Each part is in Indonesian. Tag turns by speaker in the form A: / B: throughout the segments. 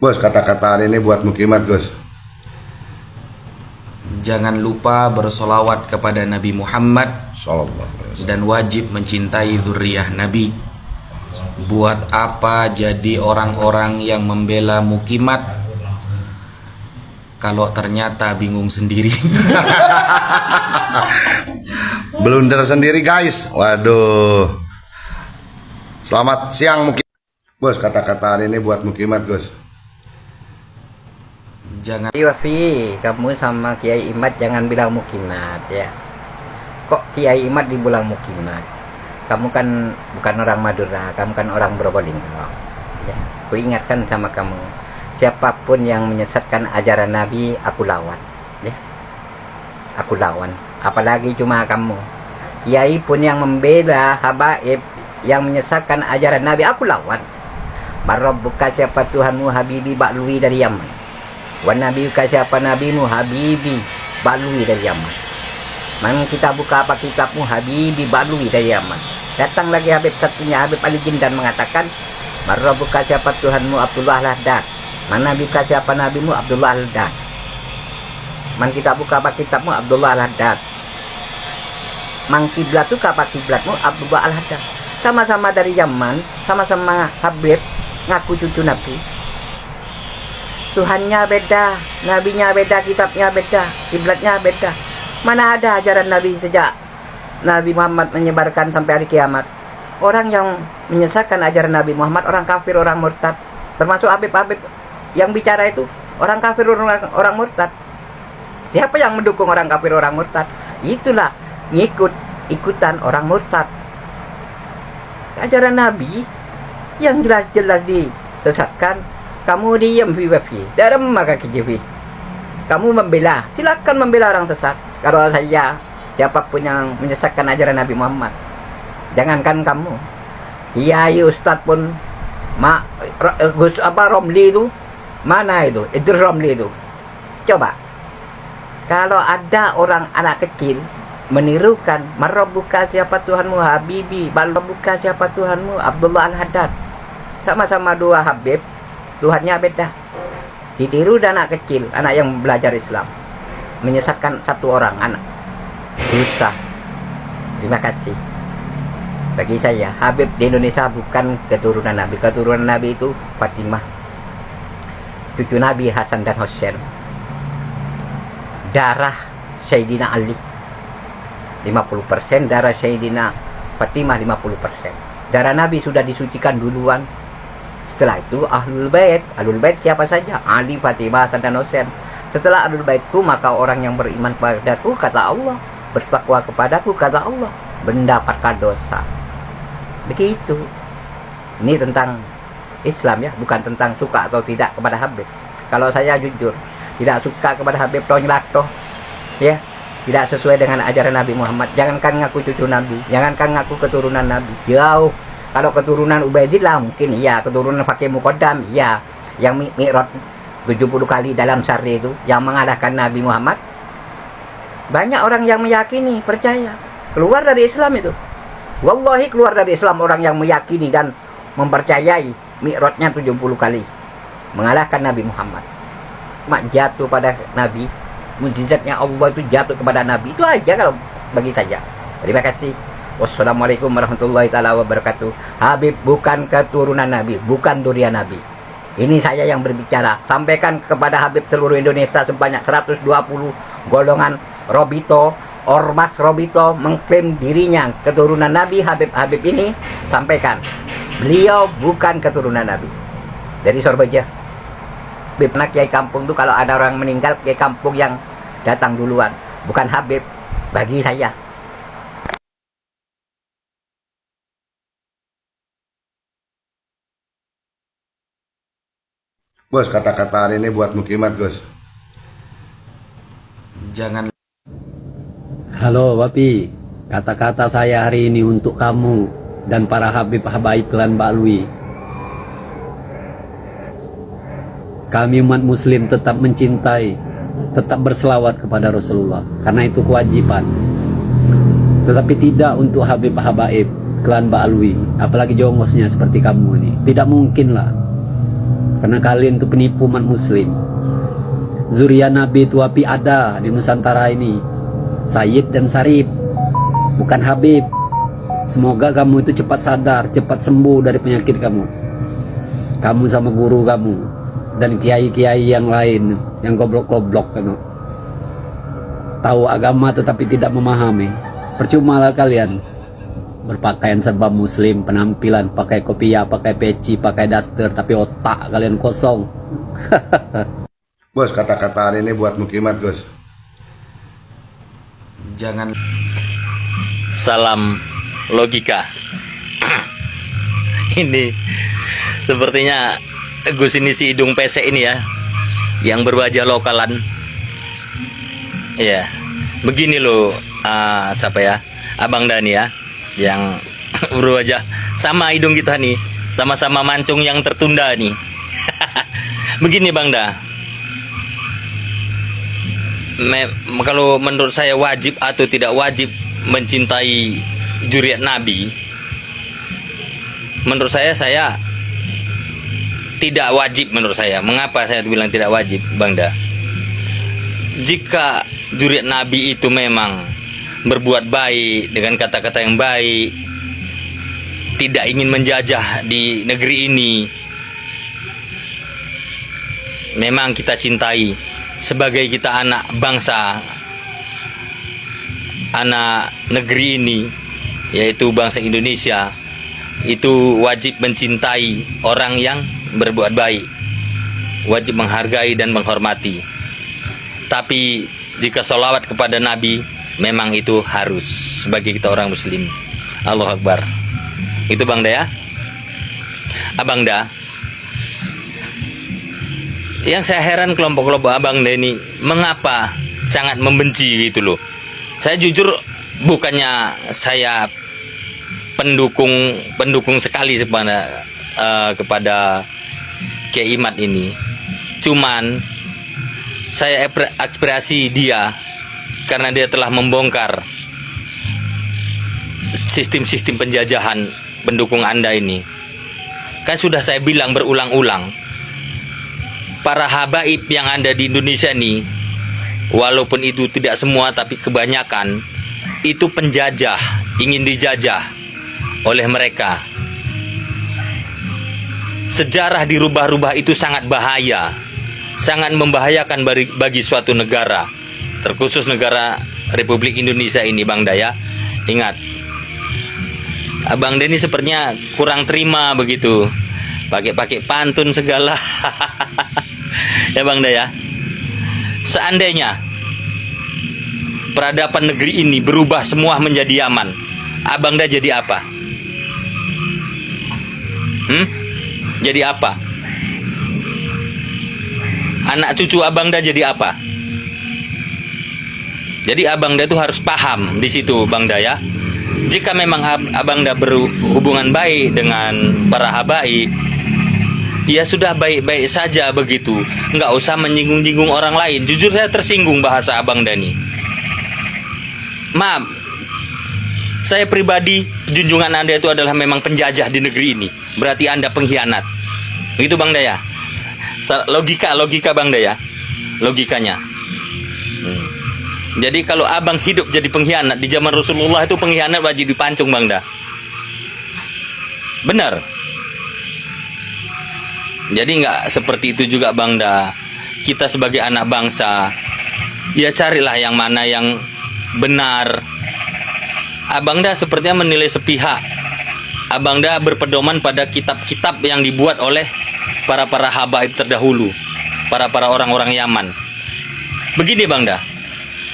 A: Bos, kata-kata hari ini buat Mukimat, Gus.
B: Jangan lupa bersolawat kepada Nabi Muhammad
A: Sallallahu alaihi wasallam.
B: dan wajib mencintai zuriyah Nabi. Buat apa jadi orang-orang yang membela Mukimat kalau ternyata bingung sendiri?
A: Blunder sendiri, guys. Waduh. Selamat siang, Mukimat. Bos, kata-kata hari ini buat Mukimat, Gus.
B: Jangan
C: Wafi, kamu sama Kiai Imad jangan bilang Mukimat ya. Kok Kiai Imad dibilang Mukimat? Kamu kan bukan orang Madura, kamu kan orang Probolinggo. Ya, aku ingatkan sama kamu, siapapun yang menyesatkan ajaran Nabi, aku lawan. Ya, aku lawan. Apalagi cuma kamu. Kiai pun yang membela habaib yang menyesatkan ajaran Nabi, aku lawan. Marabbuka, siapa Tuhanmu? Habibi Baklui dari Yaman. Wan nabiyuka, siapa nabimu? Habibi Baklui dari Yaman. Man kita buka apa kitabmu? Habibi Baklui dari Yaman. Datang lagi Habib satunya, Habib Ali Jindan mengatakan, Marabbuka, siapa Tuhanmu? Abdullah Al-Haddad. Man nabiyuka, siapa nabimu? Abdullah Al-Haddad. Man kita buka apa kitabmu? Abdullah Al-Haddad. Man kiblatuka, apa kiblatmu? Abdullah Al-Haddad. Sama-sama dari Yaman, sama-sama Habib, ngaku cucu Nabi. Tuhannya beda, nabinya beda, kitabnya beda, kiblatnya beda. Mana ada ajaran Nabi sejak Nabi Muhammad menyebarkan sampai hari kiamat? Orang yang menyesatkan ajaran Nabi Muhammad, orang kafir, orang murtad. Termasuk Habib-Habib yang bicara itu, orang kafir, orang murtad. Siapa yang mendukung orang kafir, orang murtad? Itulah ikutan orang murtad. Ajaran Nabi yang jelas-jelas disesatkan, kamu diam Wafi, dalam maka kijiwi. Kamu membela, silakan membela orang sesat. Kalau saya, siapapun yang menyesatkan ajaran Nabi Muhammad, jangankan kamu, Kiai Ustadz pun, Romli itu, mana itu Romli itu. Coba, kalau ada orang anak kecil menirukan, Marabbuka, siapa Tuhanmu? Habibi Marabbuka, siapa Tuhanmu? Abdullah Al-Haddad. Sama-sama dua Habib, Tuhannya beda. Ditiru dan anak kecil, anak yang belajar Islam, menyesatkan satu orang anak. Dosa. Terima kasih. Bagi saya, Habib di Indonesia bukan keturunan Nabi. Keturunan Nabi itu Fatimah, cucu Nabi Hasan dan Husain. Darah Sayyidina Ali 50%, darah Sayyidina Fatimah 50%. Darah Nabi sudah disucikan duluan. Setelah itu Ahlul Bait siapa saja? Ali, Fatimah, Hasan dan Husain. Setelah Ahlul Baitku, maka orang yang beriman kepadaku, kata Allah, bertakwa kepadaku, kata Allah, mendapatkan dosa. Begitu. Ini tentang Islam ya, bukan tentang suka atau tidak kepada Habib. Kalau saya jujur, tidak suka kepada Habib Tonylatoh, ya, tidak sesuai dengan ajaran Nabi Muhammad. Jangankan ngaku cucu Nabi, jangankan ngaku keturunan Nabi, jauh. Kalau keturunan Ubaidillah mungkin iya, keturunan Fakih Muqaddam iya, yang mi'raj 70 kali dalam sehari itu, yang mengalahkan Nabi Muhammad. Banyak orang yang meyakini, percaya, keluar dari Islam itu. Wallahi keluar dari Islam orang yang meyakini dan mempercayai mi'rajnya 70 kali, mengalahkan Nabi Muhammad. Mak jatuh pada Nabi, mujizatnya Allah itu jatuh kepada Nabi. Itu aja kalau bagi saya. Terima kasih. Wassalamualaikum warahmatullahi taala wabarakatuh. Habib bukan keturunan Nabi, bukan durian Nabi. Ini saya yang berbicara. Sampaikan kepada Habib seluruh Indonesia sebanyak 120 golongan Robito, Ormas Robito mengklaim dirinya keturunan Nabi. Habib ini sampaikan, beliau bukan keturunan Nabi. Dari Surabaya. Habib anak Kiai kampung itu, kalau ada orang meninggal, Kiai kampung yang datang duluan, bukan Habib bagi saya.
A: Bos, kata-kata hari ini buat Mukimat, Gus.
B: jangan
D: Halo Wapi, kata-kata saya hari ini untuk kamu dan para Habib Habaib Klan Baklui. Kami umat muslim tetap mencintai, tetap berselawat kepada Rasulullah, karena itu kewajiban. Tetapi tidak untuk Habib Habaib Klan Baklui, apalagi jongosnya seperti kamu ini. Tidak mungkin lah. Karena kalian itu penipu umat muslim. Zuriat Nabi itu api ada di Nusantara ini. Sayyid dan Sarip, bukan Habib. Semoga kamu itu cepat sadar, cepat sembuh dari penyakit kamu. Kamu sama guru kamu dan kiai-kiai yang lain yang goblok-goblok kan. Tahu agama tetapi tidak memahami. Percuma lah kalian berpakaian serba muslim, penampilan pakai kopiah, pakai peci, pakai daster, tapi otak kalian kosong.
A: Bos, kata-kata hari ini buat Mukimat, Gus.
B: Jangan salam logika. Ini sepertinya Gus ini si hidung pesek ini ya, yang berwajah lokalan. Ya, begini loh, siapa ya, Abang Dani ya, yang berwajah sama hidung kita nih, sama-sama mancung yang tertunda nih. Begini Bang Da, kalau menurut saya wajib atau tidak wajib mencintai zuriat Nabi, menurut saya tidak wajib. Menurut saya, mengapa saya bilang tidak wajib, Bang Da? Jika zuriat Nabi itu memang berbuat baik dengan kata-kata yang baik, tidak ingin menjajah di negeri ini, memang kita cintai sebagai kita anak bangsa, anak negeri ini, yaitu bangsa Indonesia, itu wajib mencintai orang yang berbuat baik, wajib menghargai dan menghormati. Tapi jika sholawat kepada Nabi, memang itu harus sebagai kita orang muslim. Allahu Akbar. Itu Bang Da ya. Abang Da, yang saya heran kelompok-kelompok Abang Da ini, mengapa sangat membenci gitu loh. Saya jujur, bukannya saya pendukung sekali kepada Kiai Imad ini, cuman saya aspirasi dia karena dia telah membongkar sistem-sistem penjajahan pendukung Anda ini. Kan sudah saya bilang berulang-ulang, para habaib yang ada di Indonesia ini, walaupun itu tidak semua tapi kebanyakan, itu penjajah, ingin dijajah oleh mereka. Sejarah dirubah-rubah itu sangat bahaya, sangat membahayakan bagi suatu negara, terkhusus negara Republik Indonesia ini, Bang Da ya. Ingat, Abang Da ini sepertinya kurang terima begitu, pakai pantun segala. Ya Bang Da ya. Seandainya peradaban negeri ini berubah semua menjadi aman, Abang Da jadi apa? Jadi apa? Anak cucu Abang Da jadi apa? Jadi Abang Da itu harus paham di situ, Bang Da ya. Jika memang Abang Da berhubungan baik dengan para habaib, ya sudah, baik-baik saja begitu, nggak usah menyinggung-nyinggung orang lain. Jujur saya tersinggung bahasa Abang Da nih. Maaf, saya pribadi, junjungan Anda itu adalah memang penjajah di negeri ini, berarti Anda pengkhianat. Begitu Bang Da ya. Logika Bang Da ya, logikanya. Jadi kalau Abang hidup jadi pengkhianat di zaman Rasulullah, itu pengkhianat wajib dipancung Bang Da. Benar. Jadi nggak seperti itu juga Bang Da. Kita sebagai anak bangsa, ya carilah yang mana yang benar. Abang Da sepertinya menilai sepihak. Abang Da berpedoman pada kitab-kitab yang dibuat oleh para habaib terdahulu, para orang-orang Yaman. Begini Bang Da,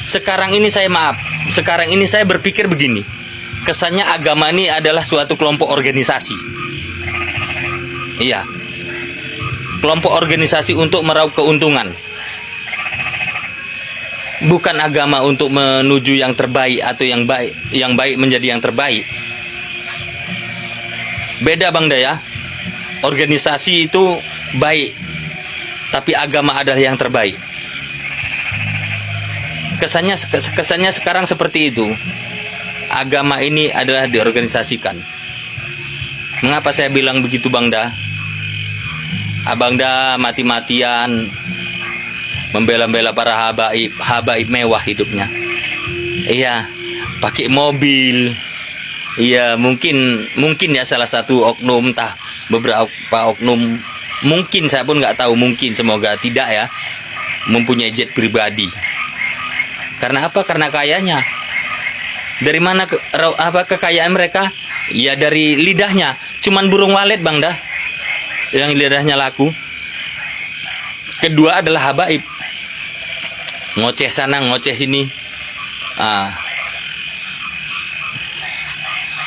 B: sekarang ini saya berpikir begini, kesannya agama ini adalah suatu kelompok organisasi. Iya, kelompok organisasi untuk meraup keuntungan, bukan agama untuk menuju yang terbaik atau yang baik menjadi yang terbaik. Beda Bang Da ya. Organisasi itu baik, tapi agama adalah yang terbaik. Kesannya sekarang seperti itu. Agama ini adalah diorganisasikan. Mengapa saya bilang begitu Bang Da? Abangda mati-matian membela-bela para habaib mewah hidupnya. Iya, pakai mobil. Iya, mungkin ya salah satu oknum, entah beberapa oknum, mungkin saya pun nggak tahu, mungkin, semoga tidak ya, mempunyai jet pribadi. Karena apa? Karena kayanya. Dari mana kekayaan mereka? Ya dari lidahnya. Cuman burung walet Bang dah yang lidahnya laku. Kedua adalah habaib. Ngoceh sana, ngoceh sini.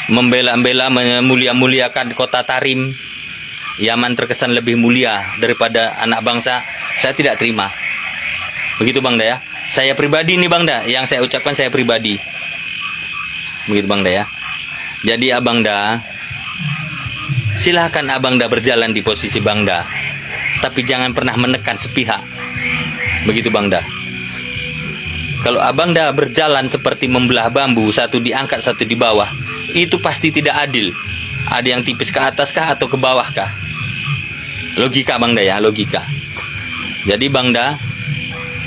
B: Membela-bela, memulia-muliakan kota Tarim. Yaman terkesan lebih mulia daripada anak bangsa. Saya tidak terima. Begitu Bang Da ya. Saya pribadi nih Bang Da, yang saya ucapkan saya pribadi. Begitu Bang Da ya. Jadi Abang Da, silahkan Abang Da berjalan di posisi Bang Da, tapi jangan pernah menekan sepihak. Begitu Bang Da. Kalau Abang Da berjalan seperti membelah bambu, satu diangkat satu di bawah, itu pasti tidak adil. Ada yang tipis ke atas kah atau ke bawah kah? Logika Bang Da ya, logika. Jadi Bang Da,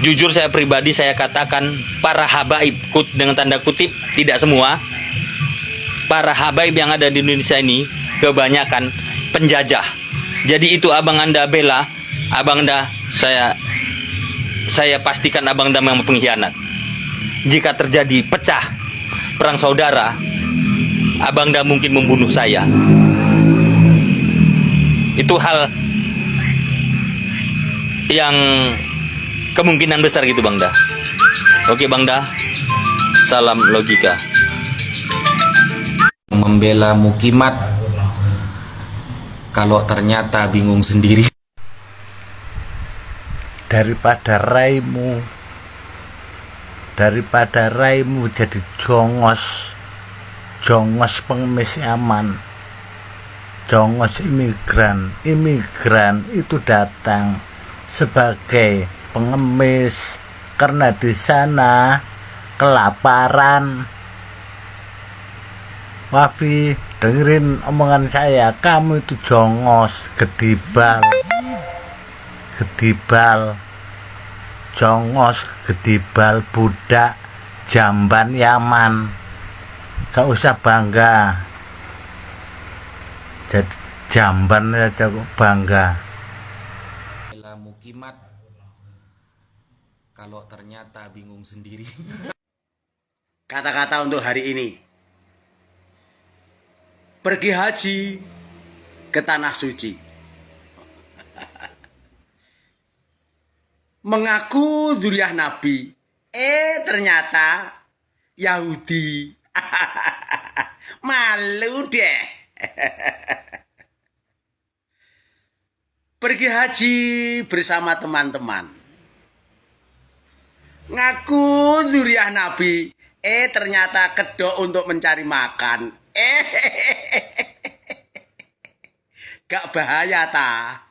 B: jujur saya pribadi saya katakan, para habaib, dengan tanda kutip, tidak semua, para habaib yang ada di Indonesia ini kebanyakan penjajah. Jadi itu Abang Anda bela, Abang Da, saya pastikan Abang Da memang pengkhianat. Jika terjadi pecah perang saudara, Abang Da mungkin membunuh saya. Itu hal yang kemungkinan besar gitu Bang Da. Oke Bang Da, salam logika.
E: Membela Mukimat kalau ternyata bingung sendiri.
F: Daripada raimu jadi jongos pengemis Yaman, jongos imigran itu datang sebagai pengemis karena di sana kelaparan. Wafi, dengerin omongan saya, kamu itu jongos, gedibal, jongos, gedibal, budak, jamban Yaman. Gak usah bangga, jadi jamban aja kok bangga.
E: Membela Mukimat kalau ternyata bingung sendiri.
G: Kata-kata untuk hari ini: pergi haji ke tanah suci, mengaku dzurriyyah Nabi, ternyata Yahudi. Malu deh. Pergi haji bersama teman-teman, ngaku dzurriyyah Nabi, ternyata kedok untuk mencari makan. Gak bahaya ta?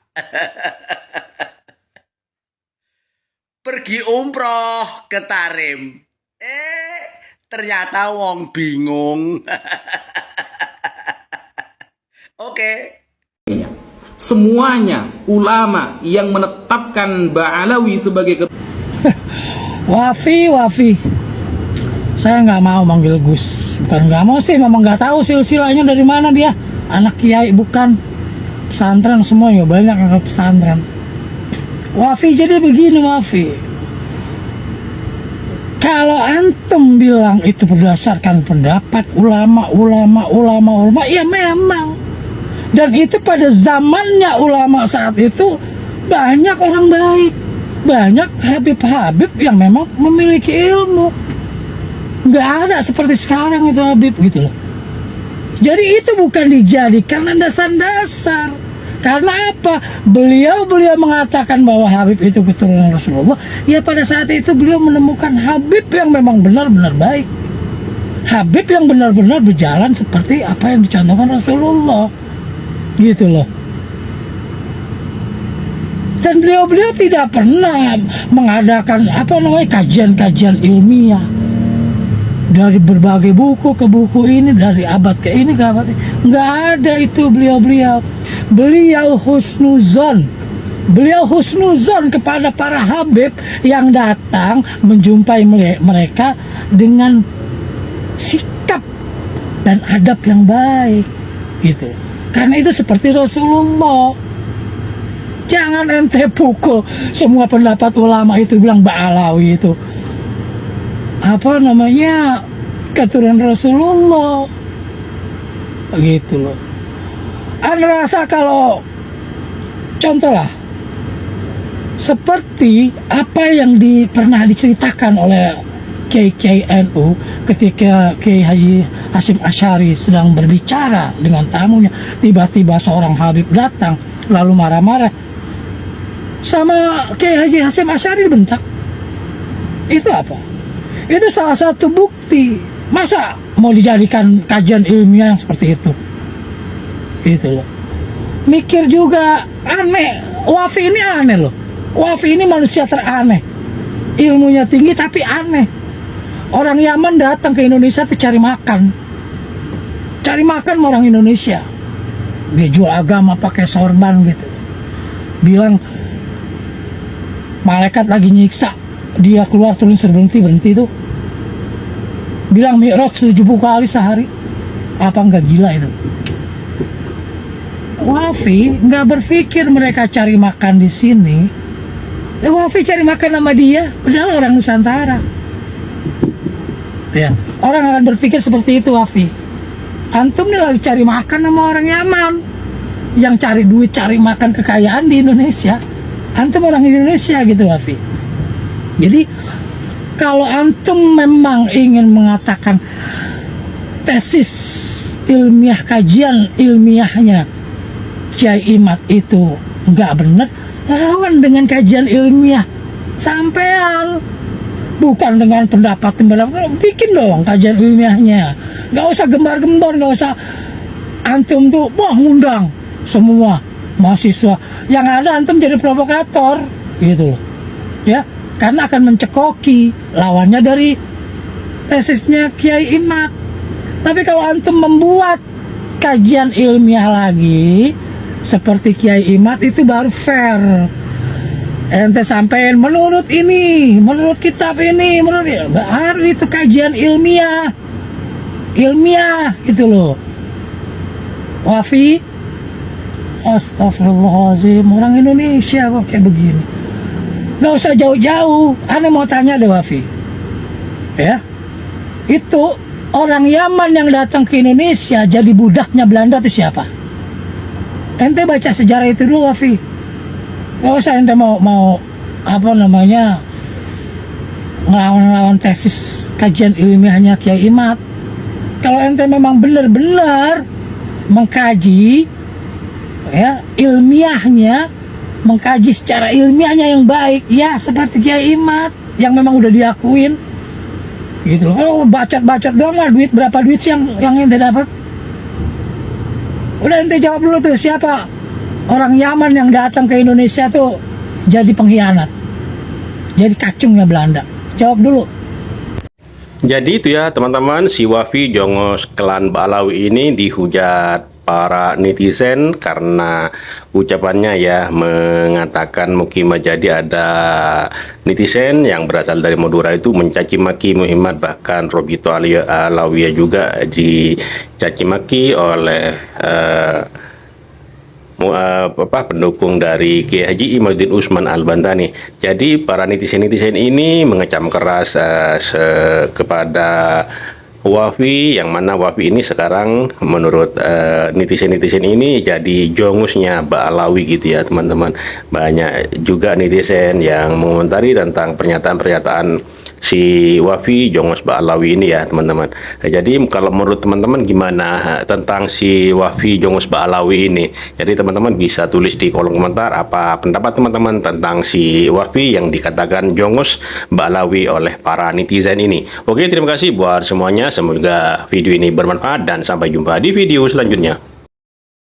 G: Pergi umroh ke Tarim, ternyata wong bingung. Oke.
H: Semuanya ulama yang menetapkan Ba'alawi sebagai
I: Wafi, saya nggak mau manggil Gus. Bukan nggak mau sih, memang nggak tahu silsilahnya dari mana dia. Anak kiai bukan, pesantren semuanya, banyak yang pesantren. Wafi, jadi begini Wafi, kalau antum bilang itu berdasarkan pendapat ulama, ya memang. Dan itu pada zamannya ulama saat itu banyak orang baik, banyak habib-habib yang memang memiliki ilmu. Nggak ada seperti sekarang itu habib gitu loh. Jadi itu bukan dijadikan landasan-dasar. Karena apa? Beliau mengatakan bahwa habib itu keturunan Rasulullah. Ya pada saat itu beliau menemukan habib yang memang benar-benar baik, habib yang benar-benar berjalan seperti apa yang dicontohkan Rasulullah. Gitu loh. Dan beliau tidak pernah mengadakan kajian-kajian ilmiah dari berbagai buku ke buku ini, dari abad ke ini ke abad ini. Nggak ada itu beliau husnuzon Beliau husnuzon kepada para habib yang datang menjumpai mereka dengan sikap dan adab yang baik, gitu. Karena itu seperti Rasulullah. Jangan ente pukul semua pendapat ulama itu bilang Ba'alawi itu apa namanya keturunan Rasulullah, gitu loh. Anda rasa kalau contoh lah seperti apa yang pernah diceritakan oleh Kiai NU ketika Kiai Haji Hasyim Asy'ari sedang berbicara dengan tamunya, tiba-tiba seorang habib datang lalu marah-marah sama Kiai Haji Hasyim Asy'ari dibentak. Itu apa? Itu salah satu bukti. Masa mau dijadikan kajian ilmiah yang seperti itu? Gitu loh. Mikir juga aneh. Wafi ini aneh loh. Wafi ini manusia teraneh. Ilmunya tinggi tapi aneh. Orang Yaman datang ke Indonesia tuh cari makan. Cari makan sama orang Indonesia. Dia jual agama pakai sorban gitu. Bilang malaikat lagi nyiksa, dia keluar turun berhenti tuh. Bilang mi'raj 70 kali sehari. Apa enggak gila itu? Wafi nggak berpikir mereka cari makan di sini. Wafi cari makan sama dia, padahal orang Nusantara. Ya, orang akan berpikir seperti itu, Wafi. Antum nih lagi cari makan sama orang Yaman yang cari duit, cari makan kekayaan di Indonesia. Antum orang Indonesia gitu, Wafi. Jadi kalau antum memang ingin mengatakan tesis ilmiah, kajian ilmiahnya Kiai Imad itu nggak benar, lawan dengan kajian ilmiah sampean, bukan dengan pendapat. Bikin dong kajian ilmiahnya, nggak usah gembar-gembor, nggak usah antum tuh wah ngundang semua mahasiswa, yang ada antum jadi provokator gitu loh ya, karena akan mencekoki lawannya dari tesisnya Kiai Imad. Tapi kalau antum membuat kajian ilmiah lagi seperti Kiai Imad, itu baru fair. Ente sampein menurut ini, menurut kitab ini, baru itu kajian ilmiah gitu loh. Wafi, astagfirullahaladzim, orang Indonesia kok kayak begini. Gak usah jauh-jauh. Ane mau tanya deh Wafi, ya, itu orang Yaman yang datang ke Indonesia jadi budaknya Belanda itu siapa? Ente baca sejarah itu dulu, Wafi. Gak usah ente mau apa namanya ngelawan tesis kajian ilmiahnya Kiai Imad. Kalau ente memang benar-benar mengkaji ya ilmiahnya, mengkaji secara ilmiahnya yang baik, ya seperti Kiai Imad yang memang udah diakuin gitu loh. Kalau bacot-bacot doang lah, berapa duit sih yang ente dapat? Udah ente jawab dulu tuh, siapa orang Yaman yang datang ke Indonesia tuh jadi pengkhianat, jadi kacungnya Belanda? Jawab dulu.
J: Jadi itu ya teman-teman, si Wafi Jongos Klan Ba'alawi ini dihujat para netizen karena ucapannya ya mengatakan mungkin jadi ada netizen yang berasal dari Madura itu mencaci maki Muhammad, bahkan Robito Alawiyah juga dicaci maki oleh pendukung dari Kiai Haji Imaduddin Usman Al-Bantani. Jadi para netizen-netizen ini mengecam keras kepada Wafi, yang mana Wafi ini sekarang menurut netizen-netizen ini jadi jongusnya Ba'alawi gitu ya teman-teman. Banyak juga netizen yang mengomentari tentang pernyataan-pernyataan si Wafi jongos Ba'alawi ini ya teman-teman. Jadi kalau menurut teman-teman gimana tentang si Wafi jongos Ba'alawi ini? Jadi teman-teman bisa tulis di kolom komentar apa pendapat teman-teman tentang si Wafi yang dikatakan jongos Ba'alawi oleh para netizen ini. Oke, terima kasih buat semuanya. Semoga video ini bermanfaat dan sampai jumpa di video selanjutnya.